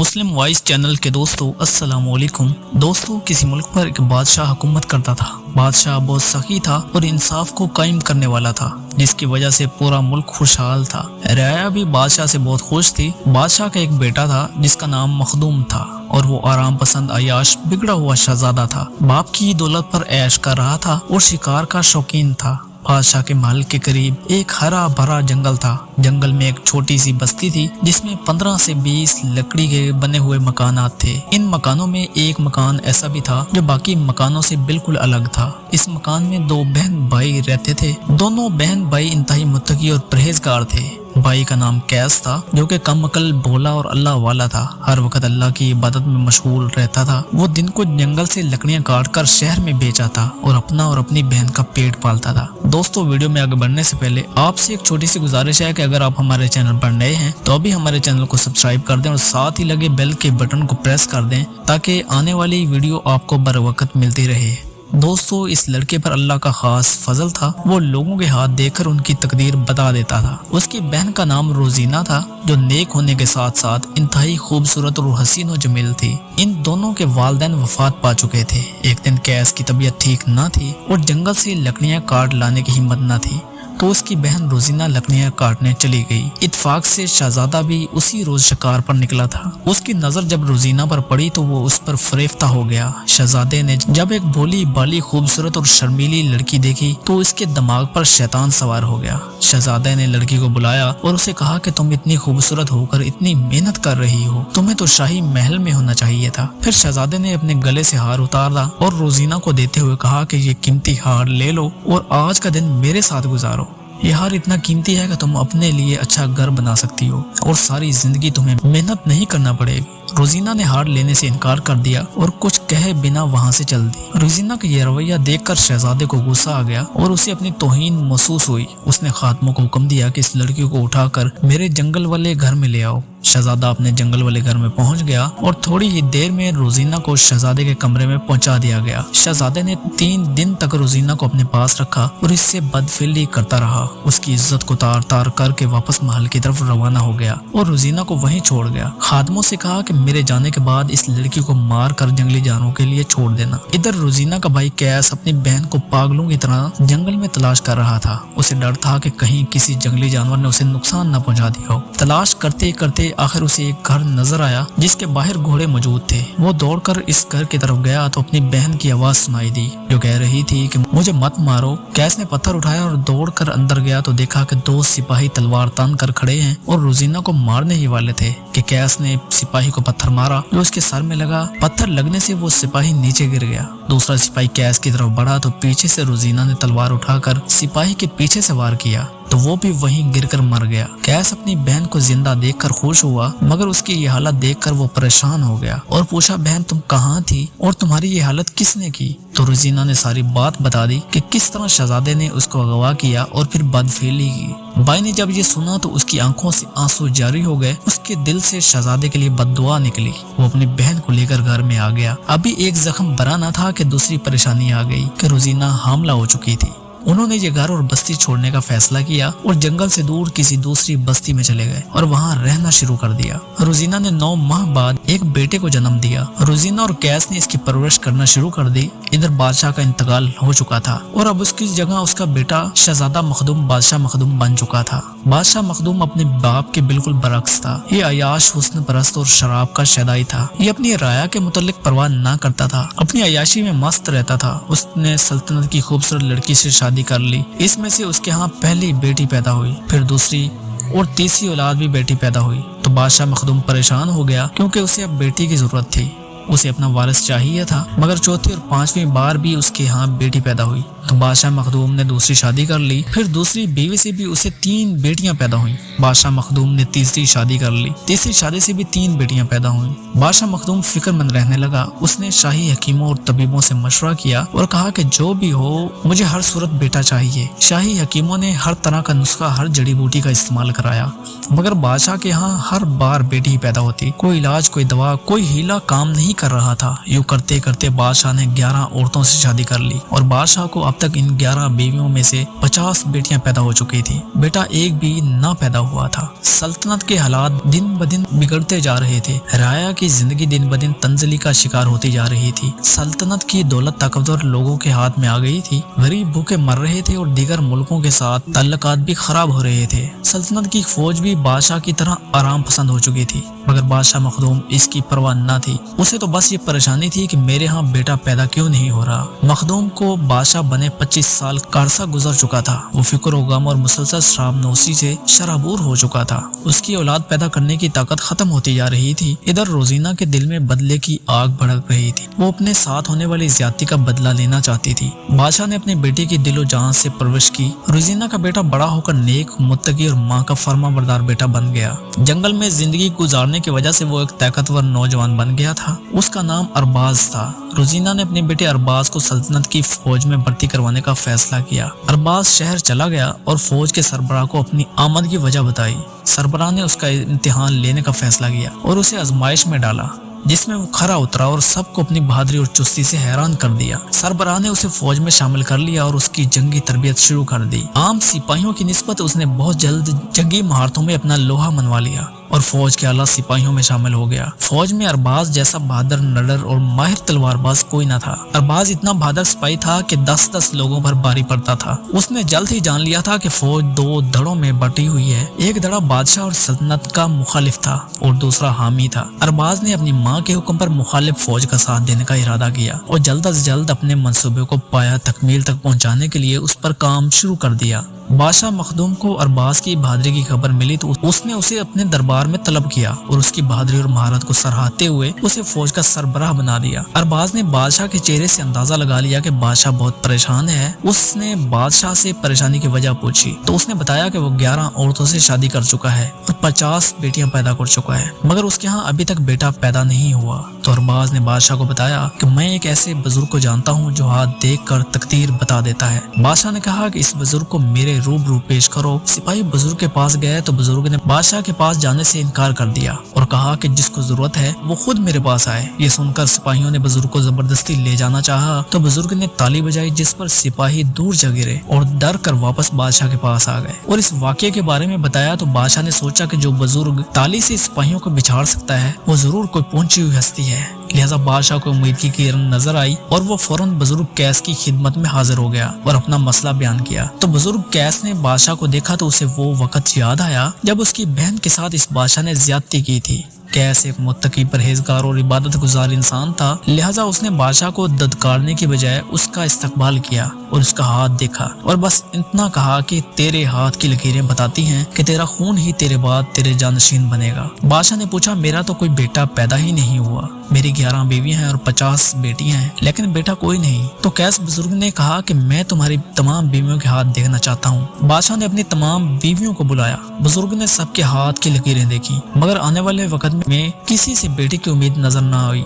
مسلم voice channel کے دوستو السلام علیکم۔ دوستو کسی ملک پر ایک بادشاہ حکومت کرتا تھا۔ بادشاہ بہت سخی تھا اور انصاف کو قائم کرنے والا تھا، جس کی وجہ سے پورا ملک خوشحال تھا۔ رعایا بھی بادشاہ سے بہت خوش تھی۔ بادشاہ کا ایک بیٹا تھا جس کا نام مخدوم تھا اور وہ آرام پسند عیاش بگڑا ہوا شہزادہ تھا۔ باپ کی دولت پر عیش کر رہا تھا اور شکار کا شوقین تھا۔ بادشاہ کے محل کے قریب ایک ہرا بھرا جنگل تھا۔ جنگل میں ایک چھوٹی سی بستی تھی جس میں 15 سے 20 لکڑی کے بنے ہوئے مکانات تھے۔ ان مکانوں میں ایک مکان ایسا بھی تھا جو باقی مکانوں سے بالکل الگ تھا۔ اس مکان میں 2 بہن بھائی رہتے تھے۔ دونوں بہن بھائی انتہائی متقی اور پرہیزگار تھے۔ بھائی کا نام قیس تھا جو کہ کم عقل، بھولا اور اللہ والا تھا۔ ہر وقت اللہ کی عبادت میں مشغول رہتا تھا۔ وہ دن کو جنگل سے لکڑیاں کاٹ کر شہر میں بیچا تھا اور اپنا اور اپنی بہن کا پیٹ پالتا تھا۔ دوستو ویڈیو میں آگے بڑھنے سے پہلے آپ سے ایک چھوٹی سی گزارش ہے کہ اگر آپ ہمارے چینل پر نئے ہیں تو ابھی ہمارے چینل کو سبسکرائب کر دیں اور ساتھ ہی لگے بیل کے بٹن کو پریس کر دیں تاکہ آنے والی ویڈیو آپ کو بر وقت ملتی رہے۔ دوستو اس لڑکے پر اللہ کا خاص فضل تھا۔ وہ لوگوں کے ہاتھ دیکھ کر ان کی تقدیر بتا دیتا تھا۔ اس کی بہن کا نام روزینہ تھا جو نیک ہونے کے ساتھ ساتھ انتہائی خوبصورت اور حسین و جمیل تھی۔ ان دونوں کے والدین وفات پا چکے تھے۔ ایک دن قیس کی طبیعت ٹھیک نہ تھی اور جنگل سے لکڑیاں کاٹ لانے کی ہمت نہ تھی تو اس کی بہن روزینہ لکڑیاں کاٹنے چلی گئی۔ اتفاق سے شہزادہ بھی اسی روز شکار پر نکلا تھا۔ اس کی نظر جب روزینہ پر پڑی تو وہ اس پر فریفتہ ہو گیا۔ شہزادے نے جب ایک بھولی بالی خوبصورت اور شرمیلی لڑکی دیکھی تو اس کے دماغ پر شیطان سوار ہو گیا۔ شہزادے نے لڑکی کو بلایا اور اسے کہا کہ تم اتنی خوبصورت ہو کر اتنی محنت کر رہی ہو، تمہیں تو شاہی محل میں ہونا چاہیے تھا۔ پھر شہزادے نے اپنے گلے سے ہار اتارا اور روزینہ کو دیتے ہوئے کہا کہ یہ قیمتی ہار لے لو اور آج کا دن میرے ساتھ گزارو۔ یہ ہار اتنا قیمتی ہے کہ تم اپنے لیے اچھا گھر بنا سکتی ہو اور ساری زندگی تمہیں محنت نہیں کرنا پڑے گی۔ روزینہ نے ہار لینے سے انکار کر دیا اور کچھ کہے بنا وہاں سے چل دی۔ روزینہ کا یہ رویہ دیکھ کر شہزادے کو غصہ آ گیا اور اسے اپنی توہین محسوس ہوئی۔ اس نے خادموں کو حکم دیا کہ اس لڑکی کو اٹھا کر میرے جنگل والے گھر میں لے آؤ۔ شہزادہ اپنے جنگل والے گھر میں پہنچ گیا اور تھوڑی ہی دیر میں روزینہ کو شہزادے کے کمرے میں پہنچا دیا گیا۔ شہزادے نے 3 دن تک روزینہ کو اپنے پاس رکھا اور اس سے بدفعلی کرتا رہا۔ اس کی عزت کو تار تار کر کے واپس محل کی طرف روانہ ہو گیا اور روزینہ کو وہیں چھوڑ گیا۔ خادموں سے کہا کہ میرے جانے کے بعد اس لڑکی کو مار کر جنگلی جانوروں کے لیے چھوڑ دینا۔ ادھر روزینہ کا بھائی قیس اپنی بہن کو پاگلوں کی طرح جنگل میں تلاش کر رہا تھا۔ اسے ڈر تھا کہ کہیں کسی جنگلی جانور نے اسے نقصان نہ پہنچا دیا ہو۔ تلاش کرتے کرتے آخر اسے ایک گھر نظر آیا جس کے باہر گھوڑے موجود تھے۔ وہ دوڑ کر اس گھر کی طرف گیا تو اپنی بہن کی آواز سنائی دی جو کہہ رہی تھی کہ مجھے مت مارو۔ قیس نے پتھر اٹھایا اور دوڑ کر اندر گیا تو دیکھا کہ 2 سپاہی تلوار تان کر کھڑے ہیں اور روزینہ کو مارنے ہی والے تھے کہ قیس نے سپاہی کو پتھر مارا جو اس کے سر میں لگا۔ پتھر لگنے سے وہ سپاہی نیچے گر گیا۔ دوسرا سپاہی قیس کی طرف بڑھا تو پیچھے سے روزینہ نے تلوار اٹھا کر سپاہی کے پیچھے سے وار کیا تو وہ بھی وہیں گر کر مر گیا۔ قیس اپنی بہن کو زندہ دیکھ کر خوش ہوا مگر اس کی یہ حالت دیکھ کر وہ پریشان ہو گیا اور پوچھا بہن تم کہاں تھی اور تمہاری یہ حالت کس نے کی؟ تو روزینہ نے ساری بات بتا دی کہ کس طرح شہزادے نے اس کو اغوا کیا اور پھر بدفعلی کی۔ بھائی نے جب یہ سنا تو اس کی آنکھوں سے آنسو جاری ہو گئے۔ اس کے دل سے شہزادے کے لیے بد دعا نکلی۔ وہ اپنی بہن کو لے کر گھر میں آ گیا۔ ابھی ایک زخم بھرا نہ تھا کہ دوسری پریشانی آ گئی کہ روزینہ حاملہ ہو چکی تھی۔ انہوں نے یہ گھر اور بستی چھوڑنے کا فیصلہ کیا اور جنگل سے دور کسی دوسری بستی میں چلے گئے اور وہاں رہنا شروع کر دیا۔ روزینہ نے 9 ماہ بعد ایک بیٹے کو جنم دیا۔ روزینہ اور قیس نے اس کی پرورش کرنا شروع کر دی۔ ادھر بادشاہ کا انتقال ہو چکا تھا اور اب اس کی جگہ اس کا بیٹا شہزادہ مخدوم بادشاہ مخدوم بن چکا تھا۔ بادشاہ مخدوم اپنے باپ کے بالکل برعکس تھا۔ یہ عیاش، حسن پرست اور شراب کا شیدائی تھا۔ یہ اپنی رعایا کے متعلق پرواہ نہ کرتا تھا، اپنی عیاشی میں مست رہتا تھا۔ اس نے سلطنت کی خوبصورت لڑکی سے شادی کر لی۔ اس میں سے اس کے ہاں پہلی بیٹی پیدا ہوئی، پھر دوسری اور تیسری اولاد بھی بیٹی پیدا ہوئی تو بادشاہ مخدوم پریشان ہو گیا کیونکہ اسے اب بیٹی کی ضرورت تھی۔ اسے اپنا وارث چاہیے تھا مگر چوتھی اور 5ویں بار بھی اس کے ہاں بیٹی پیدا ہوئی تو بادشاہ مخدوم نے دوسری شادی کر لی۔ پھر دوسری بیوی سے بھی اسے 3 بیٹیاں پیدا ہوئیں۔ بادشاہ مخدوم نے تیسری شادی کر لی۔ تیسری شادی سے بھی 3 بیٹیاں پیدا ہوئیں۔ بادشاہ مخدوم فکر مند رہنے لگا۔ اس نے شاہی حکیموں اور طبیبوں سے مشورہ کیا اور کہا کہ جو بھی ہو مجھے ہر صورت بیٹا چاہیے۔ شاہی حکیموں نے ہر طرح کا نسخہ، ہر جڑی بوٹی کا استعمال کرایا مگر بادشاہ کے ہاں ہر بار بیٹی ہی پیدا ہوتی۔ کوئی علاج، کوئی دوا، کوئی ہیلا کام نہیں کر رہا تھا۔ یوں کرتے کرتے بادشاہ نے 11 عورتوں سے شادی کر لی اور بادشاہ کو اب تک ان 11 بیویوں میں سے 50 بیٹیاں پیدا ہو چکی تھی، بیٹا ایک بھی نہ پیدا ہوا تھا۔ سلطنت کے حالات دن بدن بگڑتے جا رہے تھے، رعایا کی زندگی دن بدن تنزلی کا شکار ہوتی جا رہی تھی۔ سلطنت کی دولت طاقتور لوگوں کے ہاتھ میں آ گئی تھی، غریب بھوکے مر رہے تھے اور دیگر ملکوں کے ساتھ تعلقات بھی خراب ہو رہے تھے۔ سلطنت کی فوج بھی بادشاہ کی طرح آرام پسند ہو چکی تھی، مگر بادشاہ مخدوم اس کی پرواہ نہ تھی۔ اسے تو بس یہ پریشانی تھی کہ میرے ہاں بیٹا پیدا کیوں نہیں ہو رہا۔ مخدوم کو بادشاہ بنے 25 سال کا عرصہ گزر چکا تھا۔ وہ فکر و غم اور مسلسل شراب نوشی سے شرابور ہو چکا تھا۔ اس کی اولاد پیدا کرنے کی طاقت ختم ہوتی جا رہی تھی۔ ادھر روزینہ کے دل میں بدلے کی آگ بھڑک رہی تھی، وہ اپنے ساتھ ہونے والی زیادتی کا بدلہ لینا چاہتی تھی۔ بادشاہ نے اپنی بیٹی کی دل و جان سے پرورش کی۔ روزینہ کا بیٹا بڑا ہو کر نیک، متقی اور ماں کا فرما بردار بیٹا بن گیا۔ جنگل میں زندگی گزارنے کی وجہ سے وہ ایک طاقتور نوجوان بن گیا تھا۔ اس کا نام ارباز تھا۔ روزینہ نے اپنے بیٹے ارباز کو سلطنت کی فوج میں بھرتی کروانے کا فیصلہ کیا۔ ارباز شہر چلا گیا اور فوج کے سربراہ کو اپنی آمد کی وجہ بتائی۔ سربراہ نے اس کا امتحان لینے کا فیصلہ کیا اور اسے آزمائش میں ڈالا، جس میں وہ کھرا اترا اور سب کو اپنی بہادری اور چستی سے حیران کر دیا۔ سربراہ نے اسے فوج میں شامل کر لیا اور اس کی جنگی تربیت شروع کر دی۔ عام سپاہیوں کی نسبت اس نے بہت جلد جنگی مہارتوں میں اپنا لوہا منوا لیا اور فوج کے اعلیٰ سپاہیوں میں شامل ہو گیا۔ فوج میں ارباز جیسا بہادر، نڈر اور ماہر تلوار باز کوئی نہ تھا۔ ارباز اتنا بہادر سپاہی تھا کہ 10 لوگوں پر بھاری پڑتا تھا۔ اس نے جلد ہی جان لیا تھا کہ فوج 2 دھڑوں میں بٹی ہوئی ہے، ایک دھڑا بادشاہ اور سلطنت کا مخالف تھا اور دوسرا حامی تھا۔ ارباز نے اپنی ماں کے حکم پر مخالف فوج کا ساتھ دینے کا ارادہ کیا اور جلد از جلد اپنے منصوبے کو پایا تکمیل تک پہنچانے کے لیے اس پر کام شروع کر دیا۔ بادشاہ مخدوم کو ارباز کی بہادری کی خبر ملی تو اس نے اسے اپنے دربار میں طلب کیا اور اس کی بہادری اور مہارت کو سراہتے ہوئے اسے فوج کا سربراہ بنا دیا۔ ارباز نے بادشاہ کے چہرے سے اندازہ لگا لیا کہ بادشاہ بہت پریشان ہے۔ اس نے بادشاہ سے پریشانی کی وجہ پوچھی تو اس نے بتایا کہ وہ 11 عورتوں سے شادی کر چکا ہے اور 50 بیٹیاں پیدا کر چکا ہے، مگر اس کے ہاں ابھی تک بیٹا پیدا نہیں ہوا۔ تو ارباز نے بادشاہ کو بتایا کہ میں ایک ایسے بزرگ کو جانتا ہوں جو ہاتھ دیکھ کر تقدیر بتا دیتا ہے۔ بادشاہ نے کہا کہ اس بزرگ کو میرے روبرو پیش کرو۔ سپاہی بزرگ کے پاس گئے تو بزرگ نے بادشاہ کے پاس جانے سے انکار کر دیا اور کہا کہ جس کو ضرورت ہے وہ خود میرے پاس آئے۔ یہ سن کر سپاہیوں نے بزرگ کو زبردستی لے جانا چاہا تو بزرگ نے تالی بجائی، جس پر سپاہی دور جا گرے اور ڈر کر واپس بادشاہ کے پاس آ گئے اور اس واقعے کے بارے میں بتایا تو بادشاہ نے سوچا کہ جو بزرگ تالی سے سپاہیوں کو بچھاڑ سکتا ہے وہ ضرور کوئی پہنچی ہوئی ہستی ہے۔ لہذا بادشاہ کو امید کی کرن نظر آئی اور وہ فوراً بزرگ کیس کی خدمت میں حاضر ہو گیا اور اپنا مسئلہ بیان کیا۔ تو بزرگ کیس نے بادشاہ کو دیکھا تو اسے وہ وقت یاد آیا جب اس کی بہن کے ساتھ اس بادشاہ نے زیادتی کی تھی۔ کیس ایک متقی، پرہیزگار اور عبادت گزار انسان تھا، لہذا اس نے بادشاہ کو ددکارنے کی بجائے اس کا استقبال کیا اور اس کا ہاتھ دیکھا اور بس اتنا کہا کہ تیرے ہاتھ کی لکیریں بتاتی ہیں کہ تیرا خون ہی تیرے بعد تیرے جانشین بنے گا۔ بادشاہ نے پوچھا میرا تو کوئی بیٹا پیدا ہی نہیں ہوا، میری 11 بیویاں ہیں اور 50 بیٹیاں ہیں، لیکن بیٹا کوئی نہیں۔ تو کیس بزرگ نے کہا کہ میں تمہاری تمام بیویوں کے ہاتھ دیکھنا چاہتا ہوں۔ بادشاہ نے اپنی تمام بیویوں کو بلایا، بزرگ نے سب کے ہاتھ کی لکیریں دیکھی، مگر آنے والے وقت میں کسی سے بیٹی کی امید نظر نہ آئی۔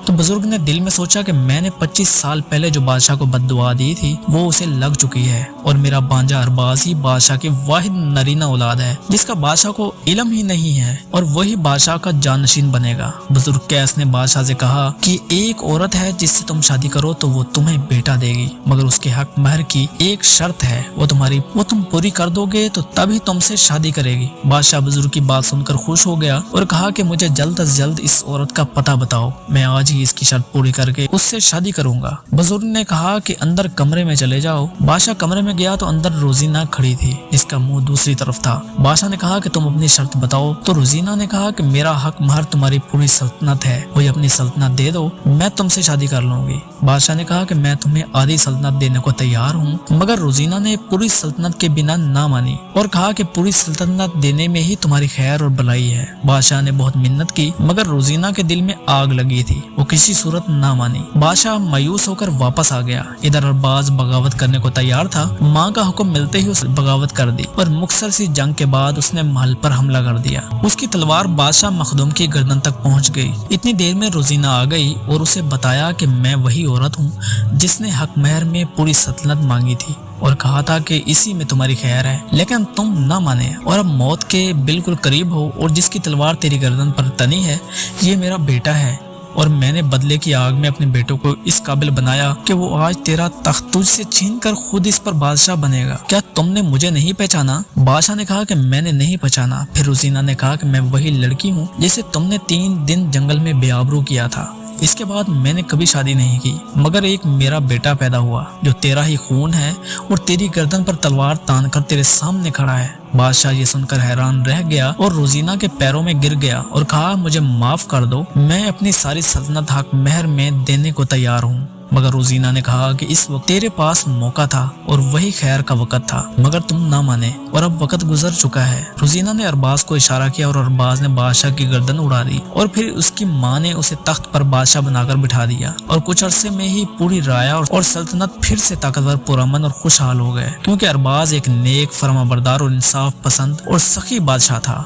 تو بزرگ نے دل میں سوچا کہ میں نے 25 سال پہلے جو بادشاہ کو بد دعا دی تھی وہ اسے لگ چکی ہے اور میرا بانجا ارباز ہی بادشاہ کی واحد نرینہ اولاد ہے جس کا بادشاہ کو علم ہی نہیں ہے اور وہی بادشاہ کا جانشین بنے گا۔ بزرگ کیس نے بادشاہ سے کہا کہ ایک عورت ہے جس سے تم شادی کرو تو وہ تمہیں بیٹا دے گی، مگر اس کے حق مہر کی ایک شرط ہے، وہ تم پوری کر دو گے تو تبھی تم سے شادی کرے گی۔ بادشاہ بزرگ کی بات سن کر خوش ہو گیا اور کہا کہ مجھے جلد از جلد اس عورت کا پتہ بتاؤ، میں آج اس کی شرط پوری کر کے اس سے شادی کروں گا۔ بزرگ نے کہا کہ اندر کمرے میں چلے جاؤ۔ بادشاہ کمرے میں گیا تو اندر روزینہ کھڑی تھی جس کا منہ دوسری طرف تھا۔ بادشاہ نے کہا کہ تم اپنی شرط بتاؤ۔ تو روزینہ نے کہا کہ میرا حق مہر تمہاری پوری سلطنت ہے، مجھے اپنی سلطنت دے دو، میں تم سے شادی کر لوں گی۔ بادشاہ نے کہا کہ میں تمہیں آدھی سلطنت دینے کو تیار ہوں، مگر روزینہ نے پوری سلطنت کے بنا نہ مانی اور کہا کہ پوری سلطنت دینے میں ہی تمہاری خیر اور بھلائی ہے۔ بادشاہ نے بہت منت کی مگر روزینہ کے دل میں آگ لگی تھی، وہ کسی صورت نہ مانی۔ بادشاہ مایوس ہو کر واپس آ گیا۔ ادھر ارباز بغاوت کرنے کو تیار تھا، ماں کا حکم ملتے ہی اسے بغاوت کر دی اور مختصر سی جنگ کے بعد اس نے محل پر حملہ کر دیا۔ اس کی تلوار بادشاہ مخدوم کی گردن تک پہنچ گئی۔ اتنی دیر میں روزینہ آ گئی اور اسے بتایا کہ میں وہی عورت ہوں جس نے حق مہر میں پوری سلطنت مانگی تھی اور کہا تھا کہ اسی میں تمہاری خیر ہے، لیکن تم نہ مانے اور اب موت کے بالکل قریب ہو، اور جس کی تلوار تیری گردن پر تنی ہے یہ میرا بیٹا ہے۔ اور میں نے بدلے کی آگ میں اپنے بیٹوں کو اس قابل بنایا کہ وہ آج تیرا تخت تجھ سے چھین کر خود اس پر بادشاہ بنے گا۔ کیا تم نے مجھے نہیں پہچانا؟ بادشاہ نے کہا کہ میں نے نہیں پہچانا۔ پھر روزینہ نے کہا کہ میں وہی لڑکی ہوں جسے تم نے 3 دن جنگل میں بے آبرو کیا تھا۔ اس کے بعد میں نے کبھی شادی نہیں کی، مگر ایک میرا بیٹا پیدا ہوا جو تیرا ہی خون ہے اور تیری گردن پر تلوار تان کر تیرے سامنے کھڑا ہے۔ بادشاہ یہ سن کر حیران رہ گیا اور روزینہ کے پیروں میں گر گیا اور کہا مجھے معاف کر دو، میں اپنی ساری سلطنت حق مہر میں دینے کو تیار ہوں۔ مگر روزینہ نے کہا کہ اس وقت تیرے پاس موقع تھا اور وہی خیر کا وقت تھا، مگر تم نہ مانے اور اب وقت گزر چکا ہے۔ روزینہ نے ارباز کو اشارہ کیا اور ارباز نے بادشاہ کی گردن اڑا دی اور پھر اس کی ماں نے اسے تخت پر بادشاہ بنا کر بٹھا دیا اور کچھ عرصے میں ہی پوری رایا اور سلطنت پھر سے طاقتور، پرامن اور خوشحال ہو گئے، کیونکہ ارباز ایک نیک، فرمانبردار اور انصاف پسند اور سخی بادشاہ تھا۔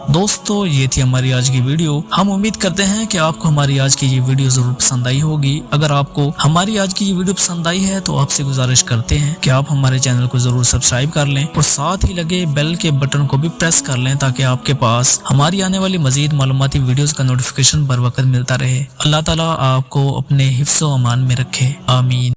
دوستو یہ تھی ہماری آج کی ویڈیو۔ ہم امید کرتے ہیں کہ آپ کو ہماری آج کی یہ ویڈیو ضرور پسند آئی ہوگی۔ اگر آپ کو ہماری آج کی یہ ویڈیو پسند آئی ہے تو آپ سے گزارش کرتے ہیں کہ آپ ہمارے چینل کو ضرور سبسکرائب کر لیں اور ساتھ ہی لگے بیل کے بٹن کو بھی پریس کر لیں تاکہ آپ کے پاس ہماری آنے والی مزید معلوماتی ویڈیوز کا نوٹیفیکیشن بر وقت ملتا رہے۔ اللہ تعالیٰ آپ کو اپنے حفظ و امان میں رکھے، آمین۔